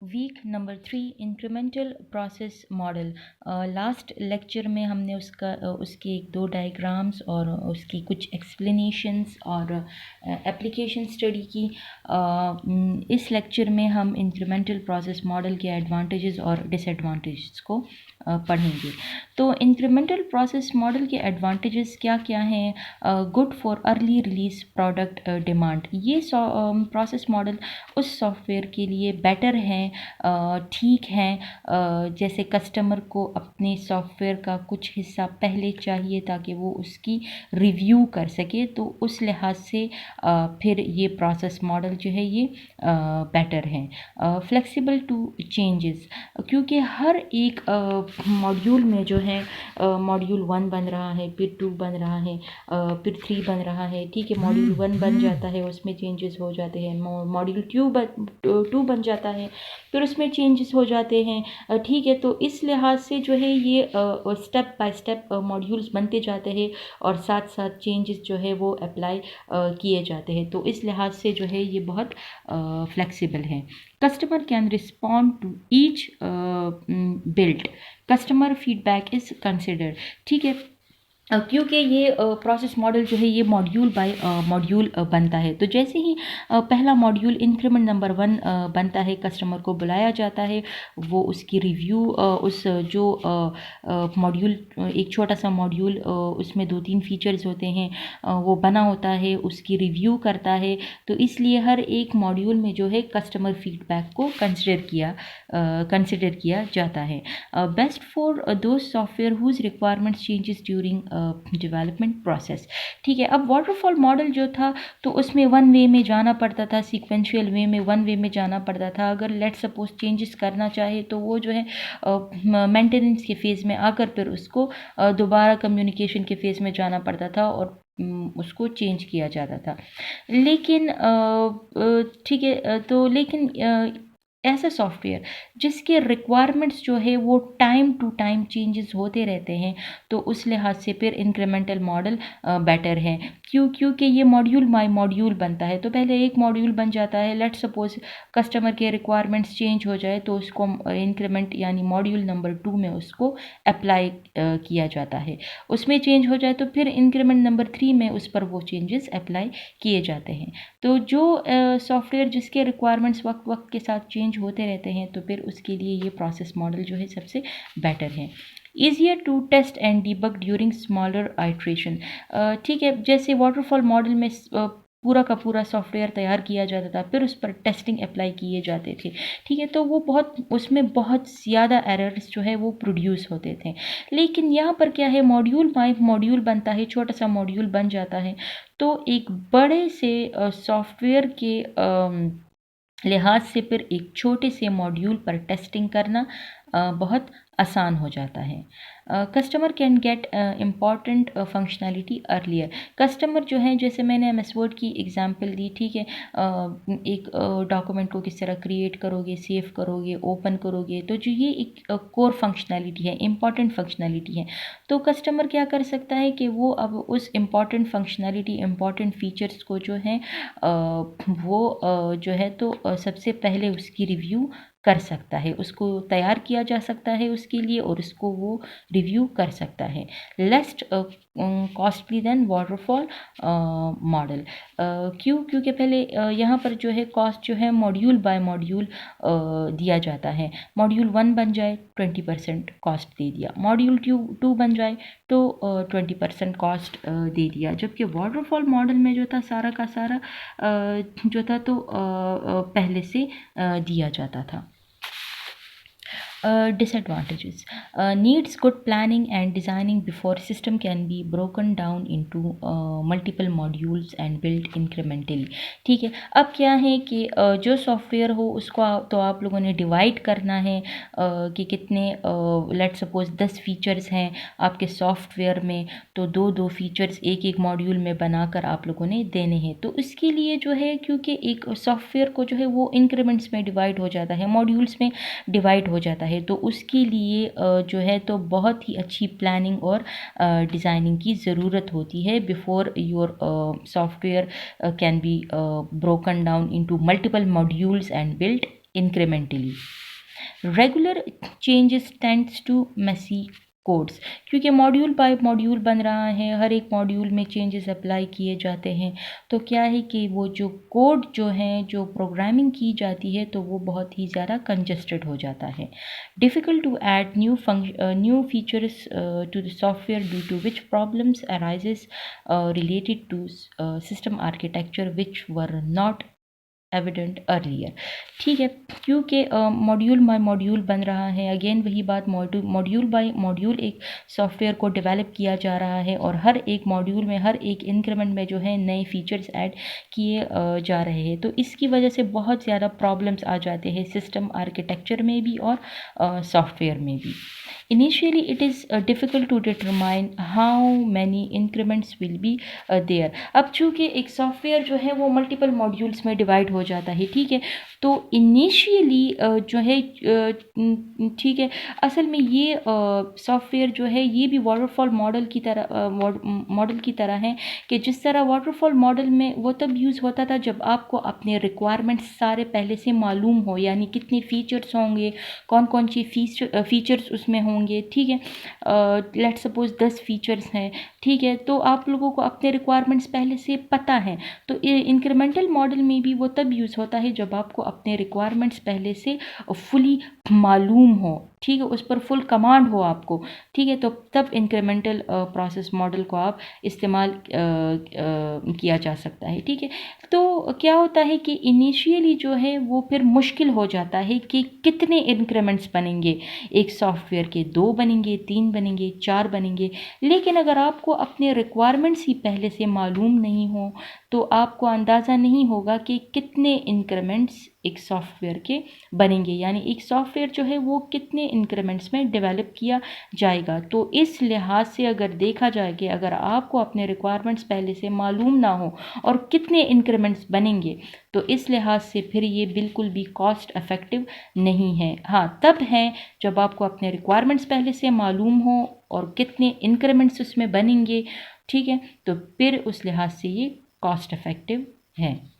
Week number 3 incremental process model. Last lecture में हमने उसके एक दो डायग्राम्स और उसकी कुछ एक्सप्लेनेशंस और एप्लीकेशन स्टडी की। इस लेक्चर में हम इंक्रीमेंटल प्रोसेस मॉडल के एडवांटेजेस और डिसएडवांटेजेस को पढ़ेंगे। तो इंक्रीमेंटल प्रोसेस मॉडल के एडवांटेजेस क्या क्या हैं? Good for early release product demand. ये प्रोसेस मॉडल उस सॉफ्टवेयर के लिए बेटर हैं, ठीक हैं। जैसे कस्टमर को अपने सॉफ्टवेयर का कुछ हिस्सा पहले चाहिए ताकि वो उसकी रिव्यू कर सके, तो उस लिहाज से फिर ये प्रोसेस मॉडल जो है ये बेटर है। फ्लेक्सिबल टू चेंजेस, क्योंकि हर एक मॉड्यूल में जो है मॉड्यूल 1 बन रहा है, फिर 2 बन रहा है, फिर 3 बन रहा है। ठीक है, मॉड्यूल 1 बन जाता है, उसमें चेंजेस हो जाते हैं। मॉड्यूल 2 बन जाता है, फिर उसमें चेंजेस हो जाते हैं। ठीक है, तो इस लिहाज से जो है ये स्टेप बाय स्टेप मॉड्यूल्स बनते जाते हैं और साथ साथ चेंजेस जो है वो अप्लाई किए जाते हैं। तो इस लिहाज से जो है ये बहुत फ्लेक्सिबल है। Customer can respond to each build, customer feedback is considered. ठीक है, क्योंकि ये प्रोसेस मॉडल जो है ये मॉड्यूल बाय मॉड्यूल बनता है। तो जैसे ही पहला मॉड्यूल इंक्रीमेंट नंबर 1 बनता है, कस्टमर को बुलाया जाता है, वो उसकी रिव्यू उस जो मॉड्यूल, एक छोटा सा मॉड्यूल, उसमें 2-3 फीचर्स होते हैं, वो बना होता है, उसकी रिव्यू करता है। तो इसलिए हर एक मॉड्यूल में जो है कस्टमर फीडबैक को कंसिडर किया जाता है। Best for the software whose requirements changes during development process. ठीक है, अब वाटरफॉल मॉडल जो था तो उसमें 1 वे में जाना पड़ता था, सीक्वेंशियल वे में 1 वे में जाना पड़ता था। अगर लेट सपोज चेंजेस करना चाहे तो वो जो है मेंटेनेंस के फेज़ में आकर फिर उसको दोबारा कम्युनिकेशन के फेज़ में जाना पड़ता था और उसको चेंज किया जाता था। लेकिन ठीक है, तो लेकिन ऐसा सॉफ्टवेयर जिसके रिक्वायरमेंट्स जो है वो टाइम टू टाइम चेंजेस होते रहते हैं, तो उस लिहाज से फिर इंक्रीमेंटल मॉडल बेटर है। क्योंकि ये मॉड्यूल बाय मॉड्यूल बनता है। तो पहले एक मॉड्यूल बन जाता है, लेट सपोज कस्टमर के रिक्वायरमेंट्स चेंज हो जाए तो उसको इंक्रीमेंट यानी मॉड्यूल नंबर 2 में उसको अप्लाई किया जाता है। उसमें चेंज हो जाए तो फिर इंक्रीमेंट नंबर 3 में उस पर वो चेंजेस अप्लाई किए जाते हैं। तो जो सॉफ्टवेयर जिसके रिक्वायरमेंट्स वक्त वक्त के साथ चेंज होते रहते हैं, तो फिर उसके लिए ये प्रोसेस मॉडल जो है सबसे बेटर है। Easier to test and debug during smaller iteration. ठीक है, जैसे वाटरफॉल मॉडल में पूरा का पूरा सॉफ्टवेयर तैयार किया जाता था, फिर उस पर टेस्टिंग अप्लाई किए जाते थे। ठीक है, तो वो उसमें बहुत ज़्यादा एरर्स जो है वो प्रोड्यूस होते थे। लेकिन यहाँ पर क्या है, मॉड्यूल बाय मॉड्यूल बनता है, छोटा सा मॉड्यूल बन जाता है, तो एक बड़े से सॉफ्टवेयर के लिहाज से फिर एक छोटे से मॉड्यूल पर टेस्टिंग करना बहुत आसान हो जाता है। Customer can get important functionality earlier. Customer जो है, जैसे मैंने एम एस वर्ड की एग्जांपल दी, ठीक है, एक डॉक्यूमेंट को किस तरह क्रिएट करोगे, सेव करोगे, ओपन करोगे, तो जो ये एक कोर फंक्शनैलिटी है, इम्पॉर्टेंट फंक्शनैलिटी है, तो कस्टमर क्या कर सकता है कि वो अब उस इम्पॉर्टेंट फंक्शनैलिटी, इम्पॉर्टेंट फीचर्स को जो है वो जो है तो सबसे पहले उसकी रिव्यू कर सकता है, उसको तैयार किया जा सकता है उसके लिए, और उसको वो रिव्यू कर सकता है। लेस्ट कॉस्टली देन वाटरफॉल मॉडल। क्योंकि पहले यहाँ पर जो है कॉस्ट जो है मॉड्यूल बाय मॉड्यूल दिया जाता है। मॉड्यूल 1 बन जाए 20% कॉस्ट दे दिया, मॉड्यूल 2 बन जाए तो 20% कॉस्ट दे दिया। जबकि वाटरफॉल मॉडल में जो था सारा का सारा जो था तो पहले से दिया जाता था। Disadvantages: needs good planning and designing before system can be broken down into multiple modules and built incrementally। ठीक है, अब क्या है कि जो सॉफ्टवेयर हो उसको तो आप लोगों ने डिवाइड करना है कि कितने, लेट सपोज 10 फीचर्स हैं आपके सॉफ्टवेयर में, तो 2-2 फीचर्स एक एक मॉड्यूल में बनाकर आप लोगों ने देने हैं। तो इसके लिए जो है, क्योंकि एक सॉफ्टवेयर को जो है वो इंक्रीमेंट्स में डिवाइड हो जाता है, मॉड्यूल्स में डिवाइड हो जाता है, तो उसके लिए जो है तो बहुत ही अच्छी प्लानिंग और डिज़ाइनिंग की ज़रूरत होती है before your software can be broken down into multiple modules and built incrementally. Regular changes tends to messy codes, क्योंकि मॉड्यूल बाय मॉड्यूल बन रहा है, हर एक मॉड्यूल में चेंजेस अप्लाई किए जाते हैं, तो क्या है कि वो जो कोड जो है, जो प्रोग्रामिंग की जाती है, तो वो बहुत ही ज़्यादा कंजस्टेड हो जाता है. Difficult to add new features to the software due to which problems arises related to system architecture which were not evident earlier. ठीक है, क्योंकि मॉड्यूल बाय मॉड्यूल बन रहा है, अगेन वही बात, मॉड्यूल बाय मॉड्यूल एक सॉफ्टवेयर को डेवलप किया जा रहा है और हर एक मॉड्यूल में, हर एक इंक्रीमेंट में जो है नए फीचर्स ऐड किए जा रहे हैं, तो इसकी वजह से बहुत ज़्यादा प्रॉब्लम्स आ जाते हैं सिस्टम आर्किटेक्चर में भी और सॉफ्टवेयर में भी. Initially, it is difficult to determine how many increments will be there. अब चूँकि एक सॉफ्टवेयर जो है वो मल्टीपल मॉड्यूल्स में डिवाइड हो जाता है, ठीक है, तो इनिशियली जो है ठीक है, असल में ये सॉफ्टवेयर जो है ये भी वाटरफॉल मॉडल की तरह है कि जिस तरह वाटरफॉल मॉडल में वो तब यूज़ होता था जब आपको अपने रिक्वायरमेंट्स सारे पहले से मालूम हो, यानी कितने फीचर्स होंगे, कौन कौन सी फीचर्स उसमें होंगे. ठीक है, लेट्स सपोज 10 फीचर्स हैं, ठीक है, तो आप लोगों को अपने रिक्वायरमेंट्स पहले से पता है. तो इंक्रीमेंटल मॉडल में भी वो तब यूज़ होता है जब आपको अपने रिक्वायरमेंट्स पहले से फुली मालूम हो, ठीक है, उस पर फुल कमांड हो आपको, ठीक है, तो तब इंक्रीमेंटल प्रोसेस मॉडल को आप इस्तेमाल किया जा सकता है. ठीक है, तो क्या होता है कि इनिशियली जो है वो फिर मुश्किल हो जाता है कि कितने इंक्रीमेंट्स बनेंगे, एक सॉफ्टवेयर के 2 बनेंगे, 3 बनेंगे, 4 बनेंगे. लेकिन अगर आपको अपने रिक्वायरमेंट्स ही पहले से मालूम नहीं हो तो आपको अंदाज़ा नहीं होगा कि कितने इंक्रीमेंट्स एक सॉफ्टवेयर के बनेंगे, यानी एक सॉफ्टवेयर जो है वो कितने इंक्रीमेंट्स में डेवलप किया जाएगा. तो इस लिहाज से अगर देखा जाए कि अगर आपको अपने रिक्वायरमेंट्स पहले से मालूम ना हो और कितने इंक्रीमेंट्स बनेंगे, तो इस लिहाज से फिर ये बिल्कुल भी कॉस्ट इफ़ेक्टिव नहीं है. हाँ, तब है जब आपको अपने रिक्वायरमेंट्स पहले से मालूम हो और कितने इंक्रीमेंट्स उसमें बनेंगे, ठीक है, तो फिर उस लिहाज से ये कॉस्ट इफ़ेक्टिव है.